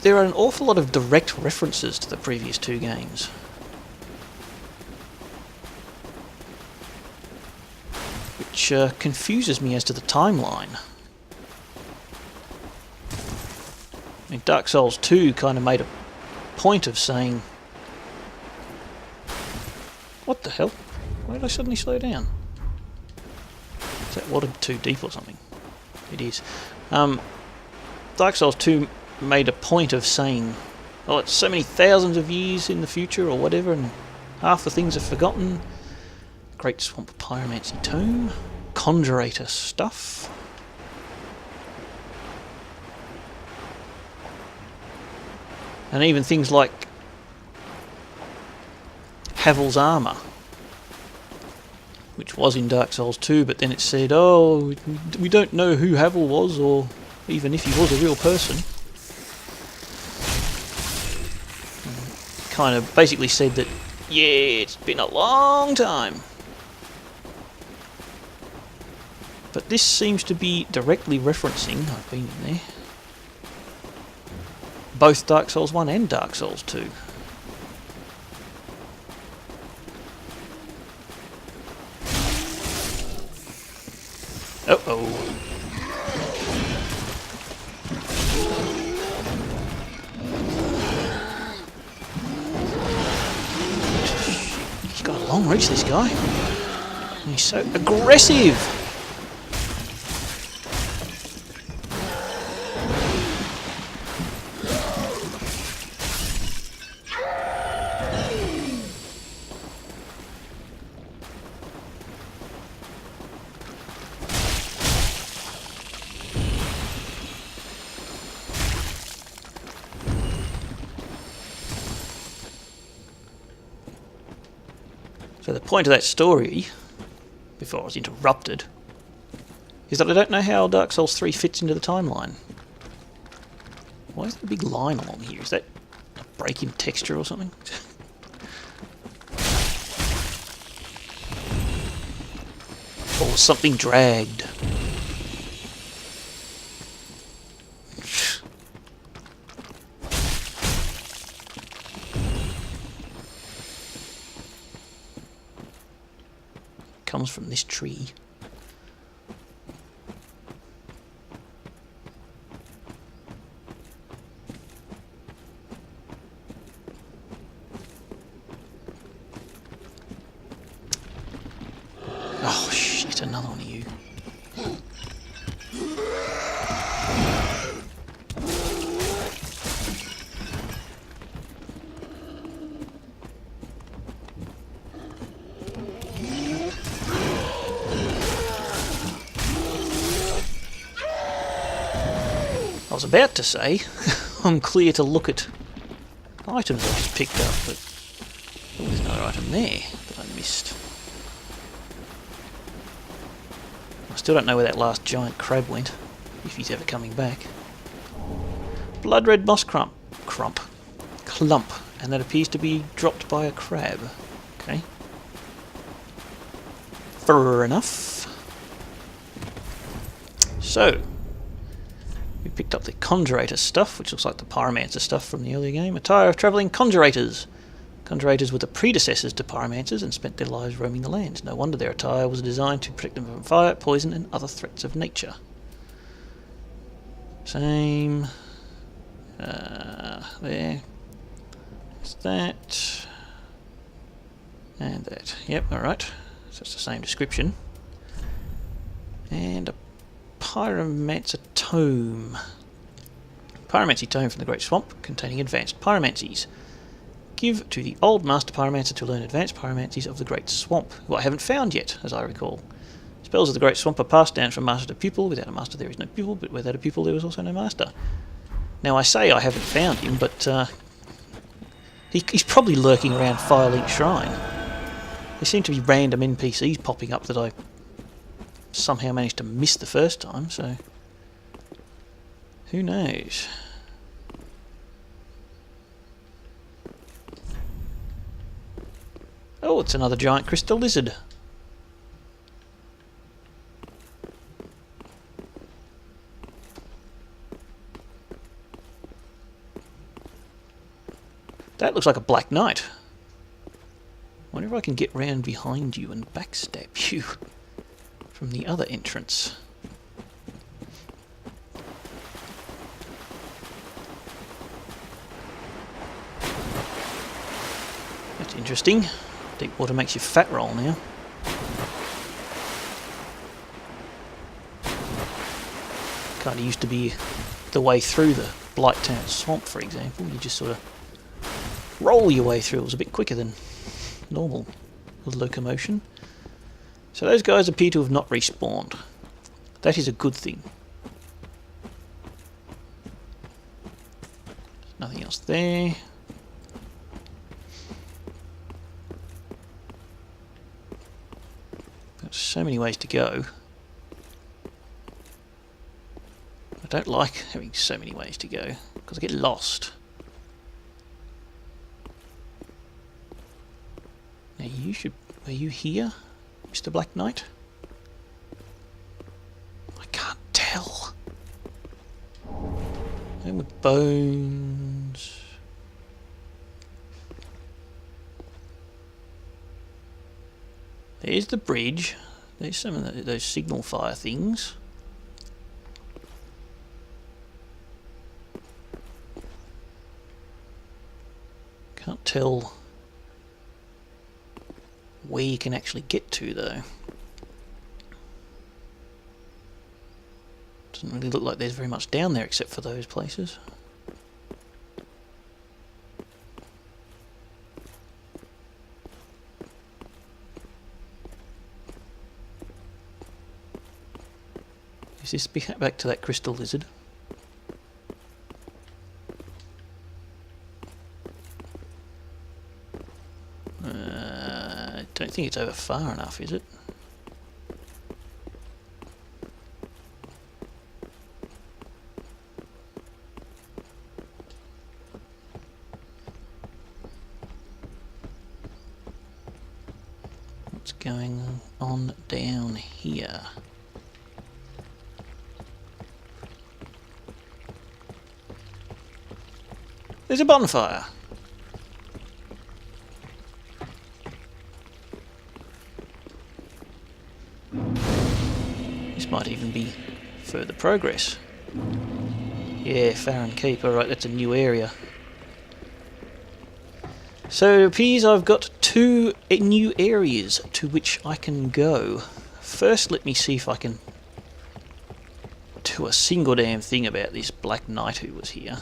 there are an awful lot of direct references to the previous two games. Which confuses me as to the timeline. I mean, Dark Souls 2 kind of made a point of saying... What the hell? Why did I suddenly slow down? Is that water too deep or something? It is. Dark Souls 2 made a point of saying, oh, it's so many thousands of years in the future or whatever, and half the things are forgotten. Great Swamp Pyromancy Tome. Conjurator stuff. And even things like Havel's armour, which was in Dark Souls 2, but then it said, oh, we don't know who Havel was, or even if he was a real person. Kind of basically said that, yeah, it's been a long time. But this seems to be directly referencing, I've been in there, both Dark Souls 1 and Dark Souls 2. Uh-oh. He's got a long reach, this guy. And he's so aggressive. So the point of that story, before I was interrupted, is that I don't know how Dark Souls 3 fits into the timeline. Why is there a big line along here? Is that a break in texture or something? Or something dragged? Comes from this tree. Oh shit, another one of you. I was about to say, I'm clear to look at items I just picked up, but oh, there's another item there that I missed. I still don't know where that last giant crab went, if he's ever coming back. Blood red moss clump, and that appears to be dropped by a crab. Okay. Fair enough. So, we picked up the Conjurator stuff, which looks like the Pyromancer stuff from the earlier game. Attire of travelling Conjurators. Conjurators were the predecessors to Pyromancers and spent their lives roaming the lands. No wonder their attire was designed to protect them from fire, poison and other threats of nature. Same. There. There's that. And that. Yep, alright. So it's the same description. And a Pyromancer Tome. Pyromancy Tome from the Great Swamp, containing advanced pyromancies. Give to the old Master Pyromancer to learn advanced pyromancies of the Great Swamp, who I haven't found yet, as I recall. Spells of the Great Swamp are passed down from master to pupil. Without a master there is no pupil, but without a pupil there is also no master. Now I say I haven't found him, but he's probably lurking around Firelink Shrine. There seem to be random NPCs popping up that I somehow managed to miss the first time, so who knows? Oh, it's another giant crystal lizard. That looks like a Black Knight. Wonder if I can get round behind you and backstab you from the other entrance. That's interesting. Deep water makes you fat roll now. Kind of used to be the way through the Blighttown swamp, for example. You just sort of roll your way through. It was a bit quicker than normal with locomotion. So those guys appear to have not respawned. That is a good thing. Nothing else there. There's so many ways to go. I don't like having so many ways to go because I get lost. Now you should... Are you here, Mr. Black Knight? I can't tell. And with bones... There's the bridge. There's some of those signal fire things. Can't tell where you can actually get to, though. Doesn't really look like there's very much down there except for those places. Is this back to that crystal lizard? I don't think it's over far enough, is it? What's going on down here? There's a bonfire. This might even be further progress. Yeah, Farron Keep, alright, that's a new area. So it appears I've got two new areas to which I can go. First, let me see if I can do a single damn thing about this Black Knight who was here.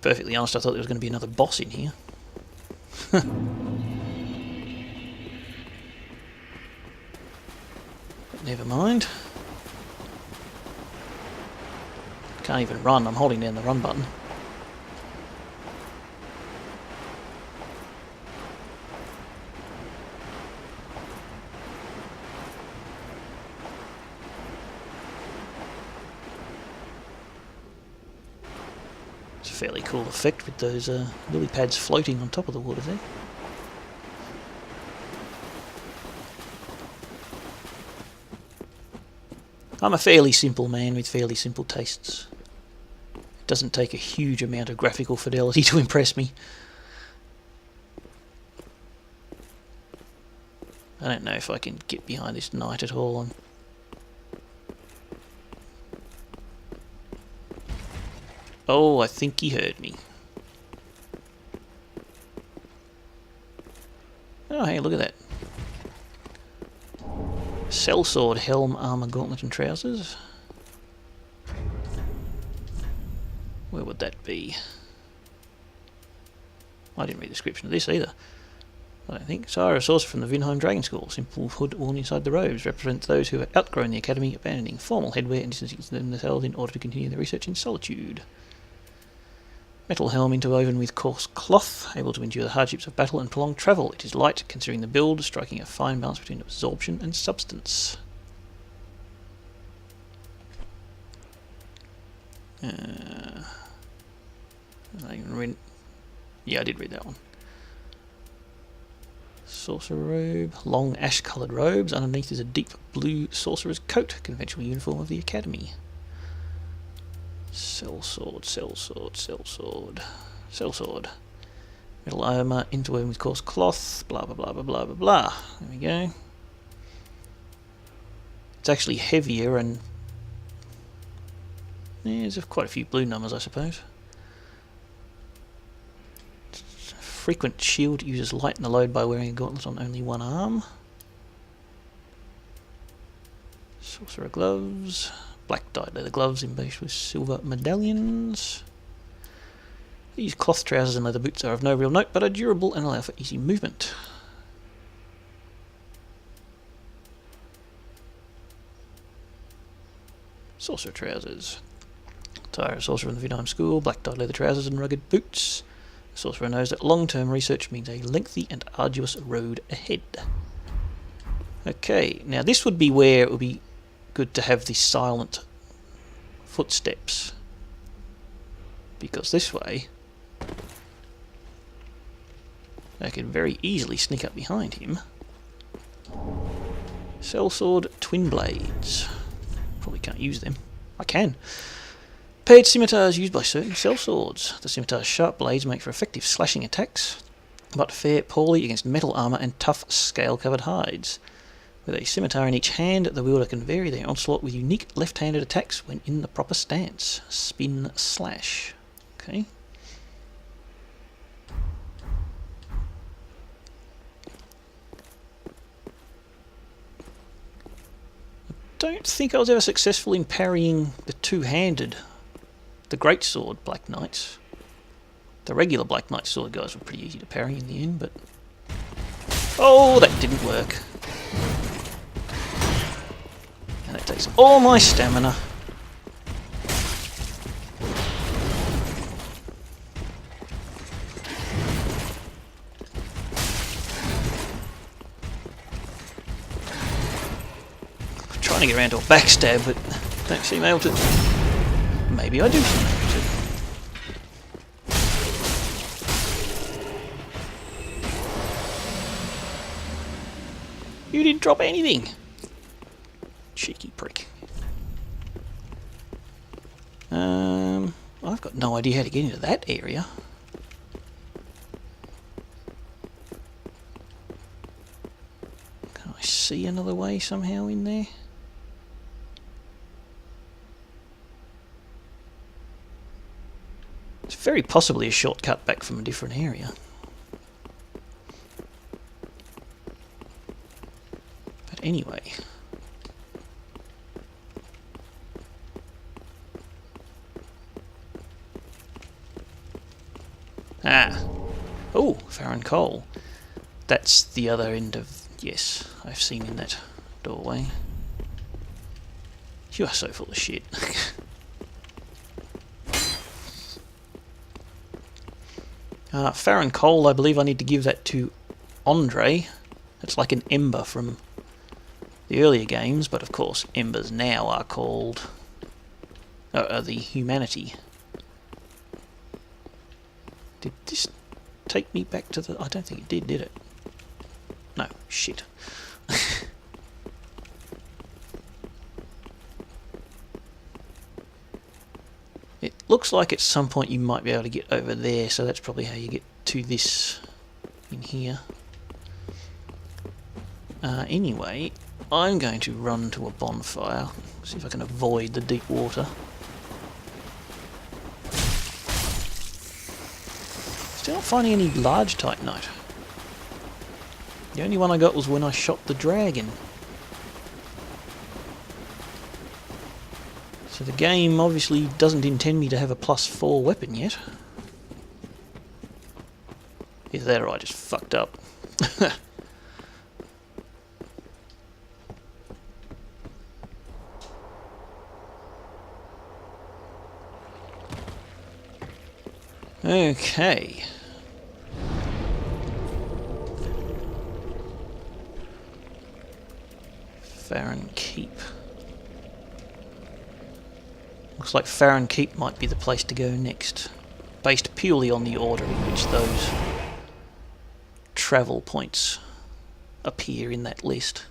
Perfectly honest, I thought there was going to be another boss in here. Never mind. Can't even run, I'm holding down the run button. It's a fairly cool effect with those lily pads floating on top of the water there. I'm a fairly simple man with fairly simple tastes. It doesn't take a huge amount of graphical fidelity to impress me. I don't know if I can get behind this knight at all. Oh, I think he heard me. Oh, hey, look at that. Sellsword, helm, armour, gauntlet and trousers. Where would that be? I didn't read the description of this either. I don't think. Sire, a sorcerer from the Vinheim Dragon School. Simple hood worn inside the robes represents those who have outgrown the academy, abandoning formal headwear and distancing themselves in order to continue their research in solitude. Metal helm interwoven with coarse cloth, able to endure the hardships of battle and prolonged travel. It is light, considering the build, striking a fine balance between absorption and substance. I even read... Yeah, I did read that one. Sorcerer robe. Long ash-coloured robes. Underneath is a deep blue sorcerer's coat, conventional uniform of the academy. Sellsword, sellsword, sellsword, sellsword. Metal armour, interwoven with coarse cloth, blah blah blah blah blah blah blah. There we go. It's actually heavier and there's quite a few blue numbers, I suppose. Frequent shield uses lighten the load by wearing a gauntlet on only one arm. Sorcerer gloves. Black dyed leather gloves embellished with silver medallions. These cloth trousers and leather boots are of no real note, but are durable and allow for easy movement. Sorcerer trousers. Attire a sorcerer in the Vidheim school, black dyed leather trousers and rugged boots. The sorcerer knows that long-term research means a lengthy and arduous road ahead. Okay, now this would be where it would be good to have the silent footsteps, because this way I can very easily sneak up behind him. Sellsword twin blades. Probably can't use them. I can. Paired scimitars used by certain sellswords. The scimitar's sharp blades make for effective slashing attacks, but fare poorly against metal armour and tough scale-covered hides. With a scimitar in each hand, the wielder can vary their onslaught with unique left-handed attacks when in the proper stance. Spin slash. Okay. I don't think I was ever successful in parrying the two-handed, the greatsword Black Knights. The regular Black Knight sword guys were pretty easy to parry in the end, but... oh, that didn't work. And that takes all my stamina. I'm trying to get around to a backstab, but don't seem able to. Maybe I do seem able to. You didn't drop anything. Cheeky prick. I've got no idea how to get into that area. Can I see another way somehow in there? It's very possibly a shortcut back from a different area. But anyway. Ah. Oh, Farron Cole. That's the other end of... yes, I've seen in that doorway. You are so full of shit. Farron Cole, I believe I need to give that to Andre. It's like an ember from the earlier games, but of course embers now are called... the humanity. Did this take me back to the... I don't think it did it? No, shit. It looks like at some point you might be able to get over there, so that's probably how you get to this in here. Anyway, I'm going to run to a bonfire, see if I can avoid the deep water. Still not finding any large Titanite. The only one I got was when I shot the dragon. So the game obviously doesn't intend me to have a +4 weapon yet. Either that or I just fucked up. Okay. Farron Keep. Looks like Farron Keep might be the place to go next, based purely on the order in which those travel points appear in that list.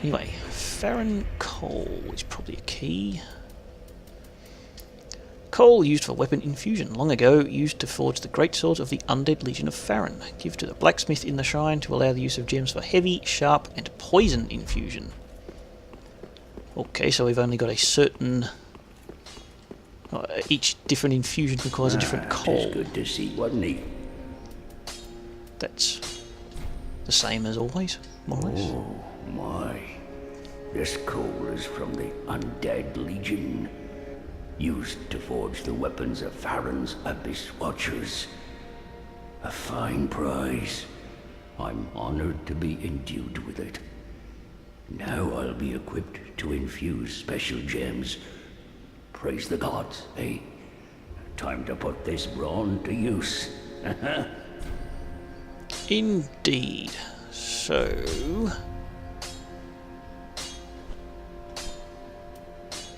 Anyway, Farron coal is probably a key. Coal used for weapon infusion. Long ago, used to forge the great swords of the Undead Legion of Farron. Give to the blacksmith in the shrine to allow the use of gems for heavy, sharp, and poison infusion. Okay, so we've only got a certain... each different infusion requires a different coal. It's good to see, wasn't he? That's the same as always, more or less. Oh my. This coal is from the Undead Legion. Used to forge the weapons of Farron's Abyss Watchers. A fine prize. I'm honored to be endued with it. Now I'll be equipped to infuse special gems. Praise the gods, eh? Time to put this brawn to use. Indeed. So...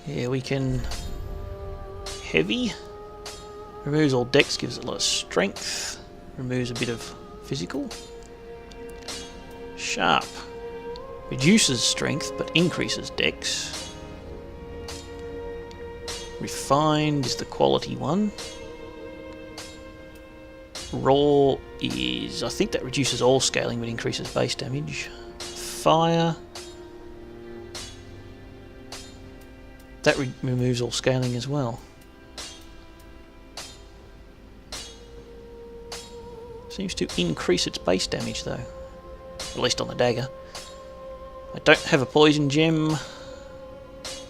yeah, we can... heavy. Removes all dex, gives it a lot of strength. Removes a bit of physical. Sharp. Reduces strength, but increases dex. Refined is the quality one. Raw is... I think that reduces all scaling, but increases base damage. Fire... that removes all scaling as well. Seems to increase its base damage though. At least on the dagger. I don't have a poison gem.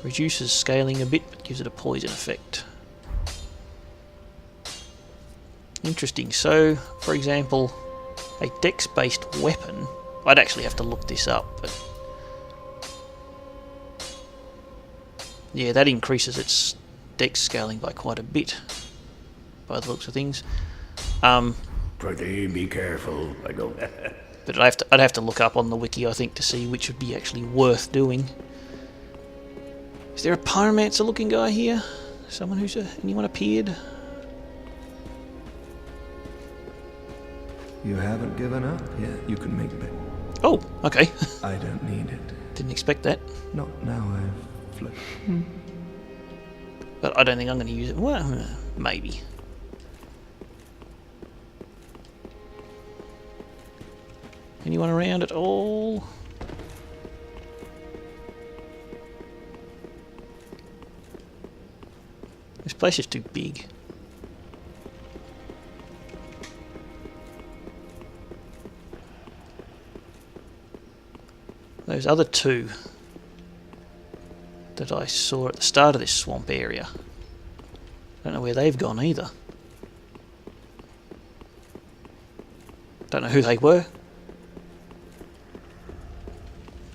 Reduces scaling a bit, but gives it a poison effect. Interesting. So, for example, a dex-based weapon... I'd actually have to look this up, but... yeah, that increases its dex scaling by quite a bit, by the looks of things. Pretty be careful, I don't... But I'd have to look up on the wiki, I think, to see which would be actually worth doing. Is there a pyromancer looking guy here? Someone who's anyone appeared? You haven't given up yet. You can make me. Oh, okay. I don't need it. Didn't expect that. Not now I've flipped. But I don't think I'm going to use it. Well, maybe. Anyone around at all? This place is too big. Those other two that I saw at the start of this swamp area, don't know where they've gone either. Don't know who they were.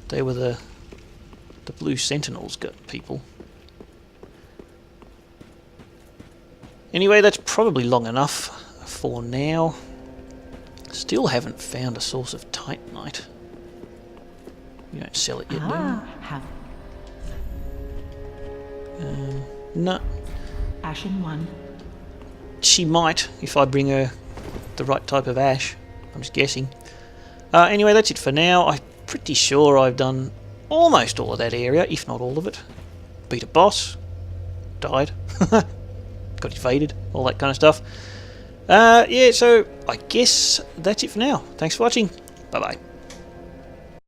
They were the Blue Sentinels got people. Anyway, that's probably long enough for now. Still haven't found a source of Titanite. You don't sell it yet, do you? No. Ashen one. She might, if I bring her the right type of ash. I'm just guessing. Anyway, that's it for now. I'm pretty sure I've done almost all of that area, if not all of it. Beat a boss. Died. Got evaded. All that kind of stuff. Yeah, so I guess that's it for now. Thanks for watching. Bye-bye.